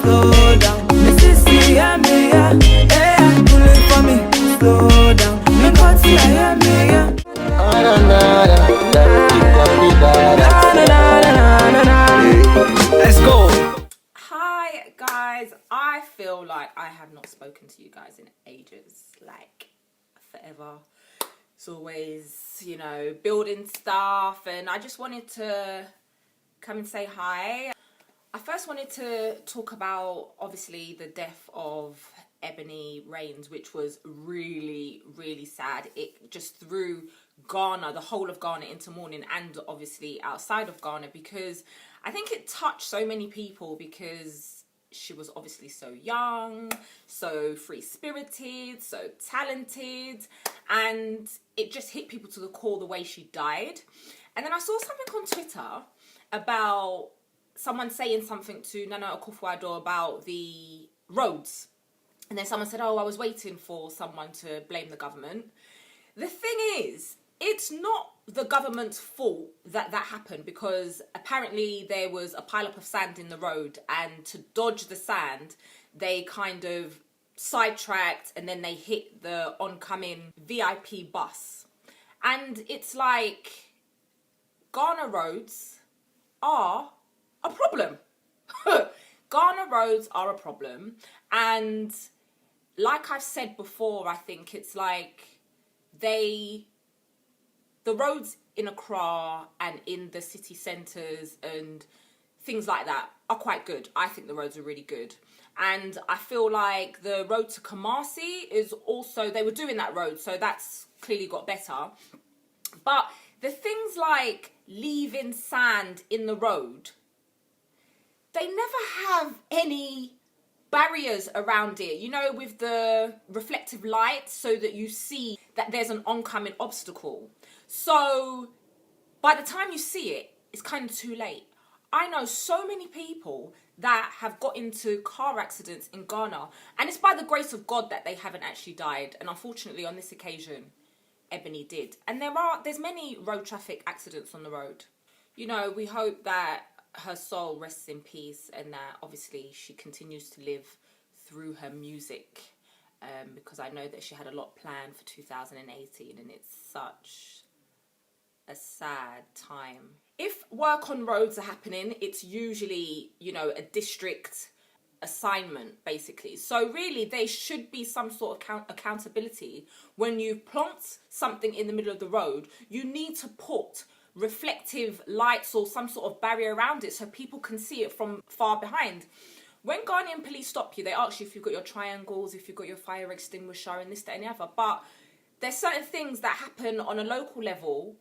slow down. Mississippi, yeah, me, yeah. Hey, pull it for me, slow down. Me got see, yeah, me, yeah. Let's go. Hi guys, I feel like I have not spoken to you guys in ages, like forever. It's always, you know, building stuff, and I just wanted to come and say hi. I first wanted to talk about, obviously, the death of Ebony Reigns, which was really, really sad. It just threw Ghana, the whole of Ghana, into mourning, and obviously outside of Ghana, because I think it touched so many people, because she was obviously so young, so free-spirited, so talented, and it just hit people to the core the way she died. And then I saw something on Twitter about someone saying something to Nana Akufo-Addo about the roads. And then someone said, oh, I was waiting for someone to blame the government. The thing is, it's not the government's fault that that happened, because apparently there was a pile-up of sand in the road, and to dodge the sand, they kind of sidetracked and then they hit the oncoming VIP bus. And it's like, Ghana roads are a problem. Ghana roads are a problem. And like I've said before, I think it's like the roads in Accra and in the city centres and things like that are quite good. I think the roads are really good. And I feel like the road to Kumasi is also, they were doing that road, so that's clearly got better. But the things like leaving sand in the road, they never have any barriers around it, you know, with the reflective light, so that you see that there's an oncoming obstacle. So by the time you see it, it's kind of too late. I know so many people that have got into car accidents in Ghana, and it's by the grace of God that they haven't actually died. And unfortunately, on this occasion, Ebony did. And there's many road traffic accidents on the road. You know, we hope that her soul rests in peace, and that obviously she continues to live through her music, because I know that she had a lot planned for 2018, and it's such a sad time. If work on roads are happening, it's usually, you know, a district assignment, basically. So really, there should be some sort of accountability. When you've plonked something in the middle of the road, you need to put reflective lights or some sort of barrier around it so people can see it from far behind. When Ghanaian police stop you, they ask you if you've got your triangles, if you've got your fire extinguisher, and this, that, and the other. But there's certain things that happen on a local level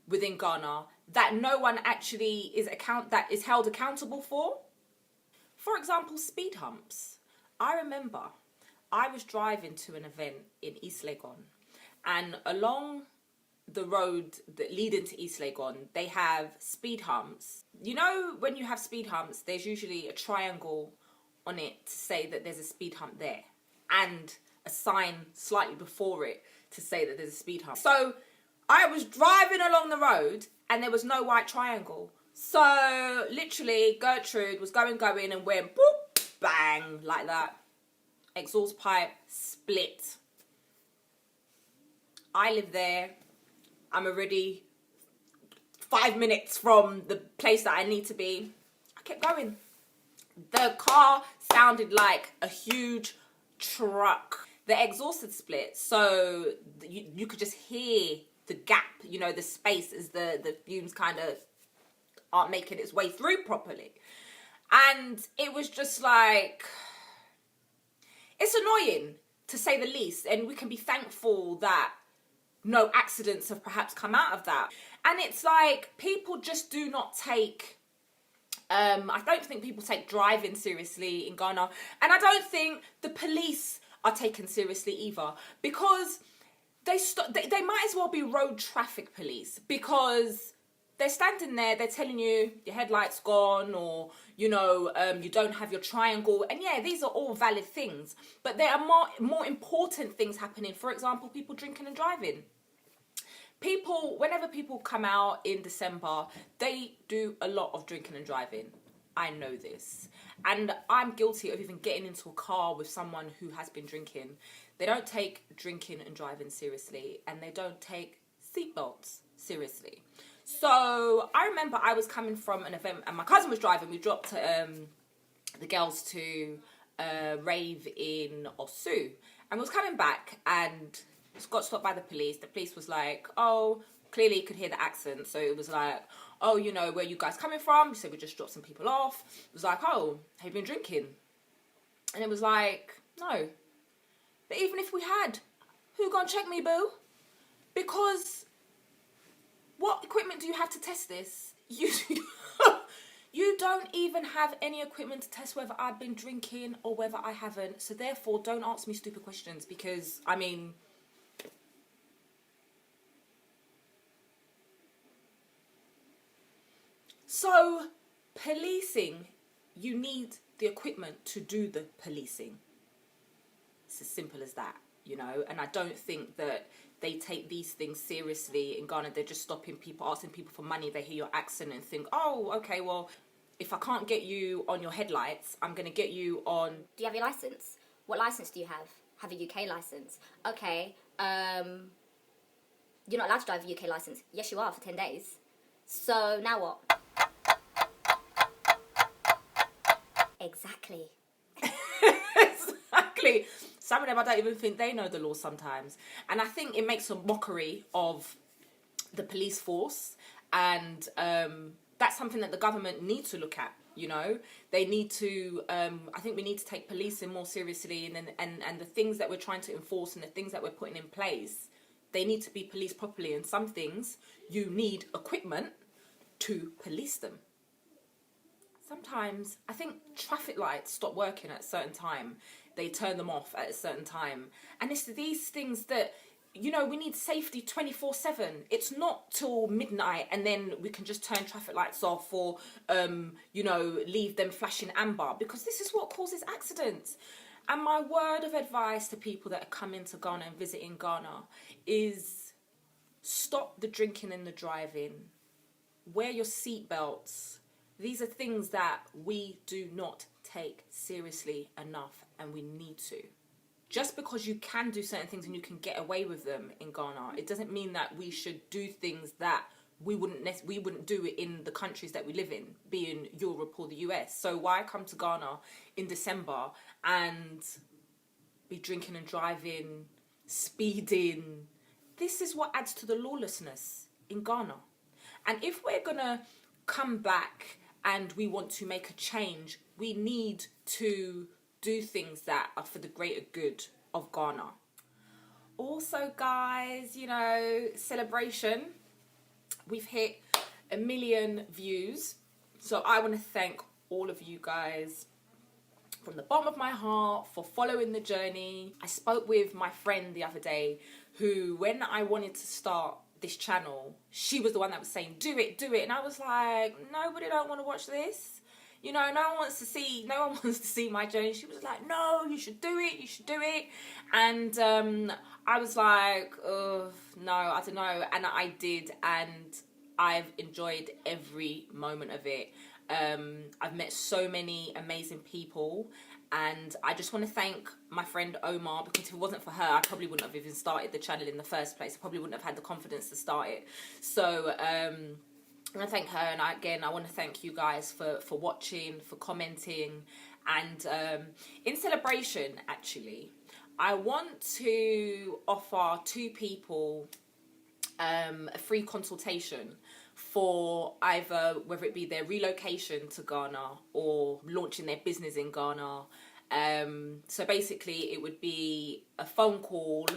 within Ghana that no one actually is held accountable for. For example, speed humps. I remember I was driving to an event in East Legon, and along the road that lead into East Legon, they have speed humps. You know, when you have speed humps, there's usually a triangle on it to say that there's a speed hump there, and a sign slightly before it to say that there's a speed hump. So I was driving along the road and there was no white triangle. So literally Gertrude was going and went boop, bang, like that. Exhaust pipe split. I live there. I'm already 5 minutes from the place that I need to be. I kept going. The car sounded like a huge truck. The exhaust had split, so you could just hear the gap, you know, the space, as the fumes kind of aren't making its way through properly. And it was just like, it's annoying, to say the least. And we can be thankful that no accidents have perhaps come out of that. And it's like, people just do not take, I don't think people take driving seriously in Ghana. And I don't think the police are taken seriously either, because they might as well be road traffic police, because they're standing there, they're telling you your headlight's gone, or, you know, you don't have your triangle. And yeah, these are all valid things, but there are more important things happening. For example, people drinking and driving. Whenever people come out in December, they do a lot of drinking and driving. I know this. And I'm guilty of even getting into a car with someone who has been drinking. They don't take drinking and driving seriously, and they don't take seatbelts seriously. So I remember I was coming from an event and my cousin was driving. We dropped the girls to rave in Osu, and we was coming back and got stopped by the police. The police was like, oh, clearly you could hear the accent, so it was like, oh, you know, where you guys coming from? So we just dropped some people off. It was like, oh, have you been drinking? And it was like, no. But even if we had, who gonna check me, boo? Because what equipment do you have to test this? You don't even have any equipment to test whether I've been drinking or whether I haven't. So therefore, don't ask me stupid questions because, I mean... So, policing, you need the equipment to do the policing. It's as simple as that, you know. And I don't think that they take these things seriously in Ghana. They're just stopping people, asking people for money. They hear your accent and think, oh, okay, well... if I can't get you on your headlights, I'm going to get you on... Do you have your licence? What licence do you have? Have a UK licence. Okay, you're not allowed to drive a UK licence. Yes, you are, for 10 days. So, now what? Exactly. Exactly. Some of them, I don't even think they know the law sometimes. And I think it makes a mockery of the police force, and... that's something that the government needs to look at, you know. They need to, I think we need to take policing more seriously, and the things that we're trying to enforce and the things that we're putting in place, they need to be policed properly. And some things, you need equipment to police them. Sometimes, I think traffic lights stop working at a certain time. They turn them off at a certain time. And it's these things that... you know, we need safety 24/7. It's not till midnight and then we can just turn traffic lights off or, you know, leave them flashing amber, because this is what causes accidents. And my word of advice to people that are coming to Ghana and visiting Ghana is stop the drinking and the driving. Wear your seatbelts. These are things that we do not take seriously enough, and we need to. Just because you can do certain things and you can get away with them in Ghana, it doesn't mean that we should do things that we wouldn't do it in the countries that we live in, be in Europe or the US. So why come to Ghana in December and be drinking and driving, speeding? This is what adds to the lawlessness in Ghana. And if we're gonna come back and we want to make a change, we need to do things that are for the greater good of Ghana. Also, guys, you know, celebration. We've hit 1 million views. So I want to thank all of you guys from the bottom of my heart for following the journey. I spoke with my friend the other day who, when I wanted to start this channel, she was the one that was saying, do it. And I was like, nobody don't want to watch this. You know, no one wants to see my journey. She was like, no, you should do it. And I was like, no, I don't know. And I did, and I've enjoyed every moment of it. I've met so many amazing people, and I just want to thank my friend Omar, because if it wasn't for her, I probably wouldn't have even started the channel in the first place. I probably wouldn't have had the confidence to start it. So I want to thank her, and I want to thank you guys for watching, for commenting, and in celebration, actually, I want to offer 2 people a free consultation for either, whether it be their relocation to Ghana or launching their business in Ghana. So basically, it would be a phone call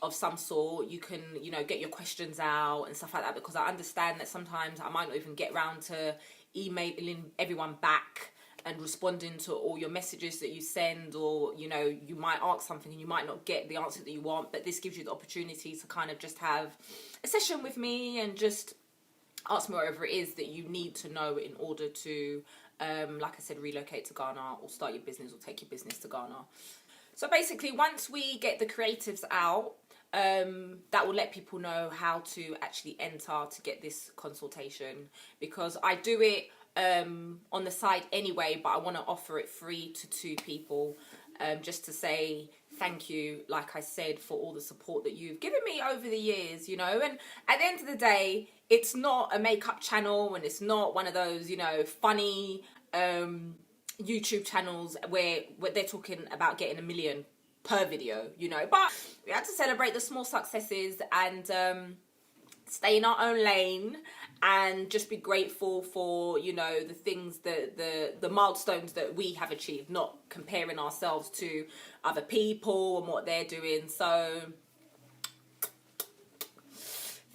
of some sort. You can, you know, get your questions out and stuff like that, because I understand that sometimes I might not even get round to emailing everyone back and responding to all your messages that you send, or, you know, you might ask something and you might not get the answer that you want, but this gives you the opportunity to kind of just have a session with me and just ask me whatever it is that you need to know in order to, like I said, relocate to Ghana or start your business or take your business to Ghana. So basically, once we get the creatives out, that will let people know how to actually enter to get this consultation, because I do it on the side anyway, but I want to offer it free to 2 people, just to say thank you, like I said, for all the support that you've given me over the years, you know. And at the end of the day, it's not a makeup channel, and it's not one of those, you know, funny YouTube channels where they're talking about getting 1 million per video, you know. But we had to celebrate the small successes and stay in our own lane and just be grateful for, you know, the things that the milestones that we have achieved, not comparing ourselves to other people and what they're doing. So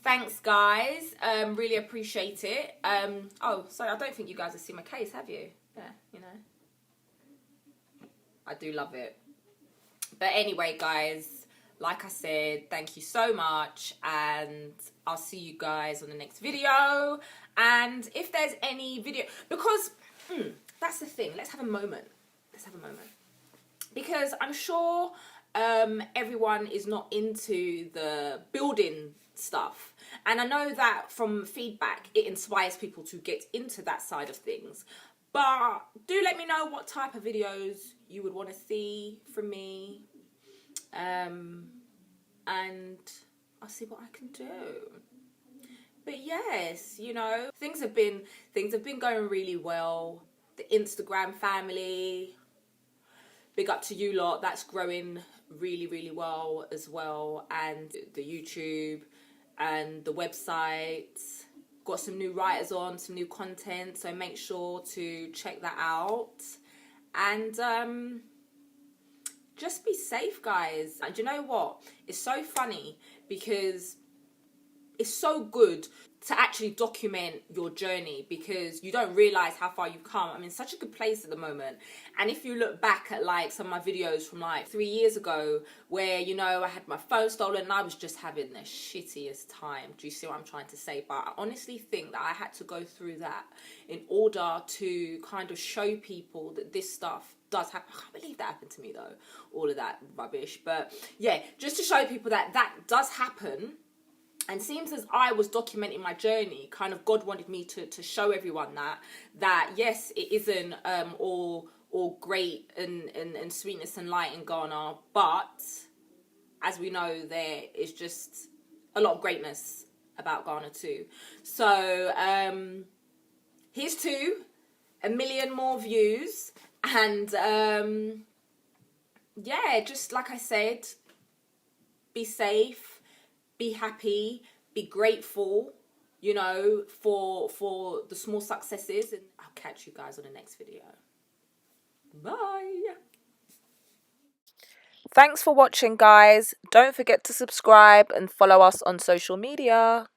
thanks, guys. Really appreciate it. Oh, sorry, I don't think you guys have seen my case, have you? Yeah, you know, I do love it. But anyway, guys, like I said, thank you so much, and I'll see you guys on the next video. And if there's any video, because that's the thing, let's have a moment. Because I'm sure everyone is not into the building stuff, and I know that from feedback it inspires people to get into that side of things. But do let me know what type of videos you would want to see from me, and I'll see what I can do. But yes, you know, things have been going really well. The Instagram family, big up to you lot, that's growing really, really well as well. And the YouTube and the website, got some new writers on, some new content, so make sure to check that out. And just be safe, guys. And you know what? It's so funny because it's so good to actually document your journey, because you don't realize how far you've come. I'm in such a good place at the moment. And if you look back at like some of my videos from like 3 years ago, where, you know, I had my phone stolen and I was just having the shittiest time. Do you see what I'm trying to say? But I honestly think that I had to go through that in order to kind of show people that this stuff does happen. I can't believe that happened to me though, all of that rubbish. But yeah, just to show people that that does happen. And seems as I was documenting my journey, kind of God wanted me to show everyone that yes, it isn't all great and sweetness and light in Ghana, but as we know, there is just a lot of greatness about Ghana too. So here's to 1 million more views, and yeah, just like I said, be safe, be happy, be grateful, you know, for the small successes. And I'll catch you guys on the next video. Bye. Thanks for watching, guys. Don't forget to subscribe and follow us on social media.